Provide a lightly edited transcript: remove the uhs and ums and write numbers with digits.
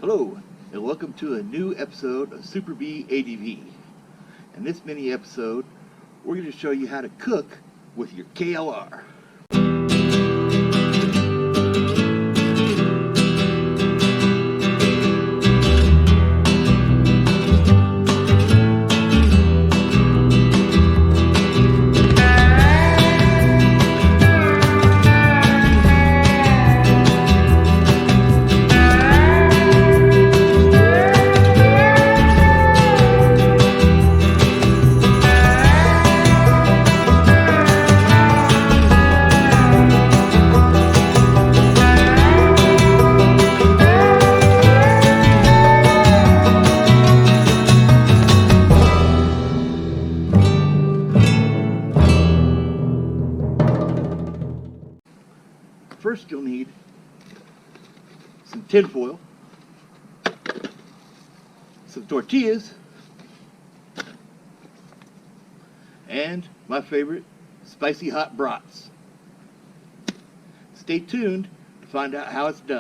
Hello, and welcome to a new episode of Super Bee ADV. In this mini episode, we're going to show you how to cook with your KLR. First, you'll need some tin foil, some tortillas, and my favorite, spicy hot brats. Stay tuned to find out how it's done.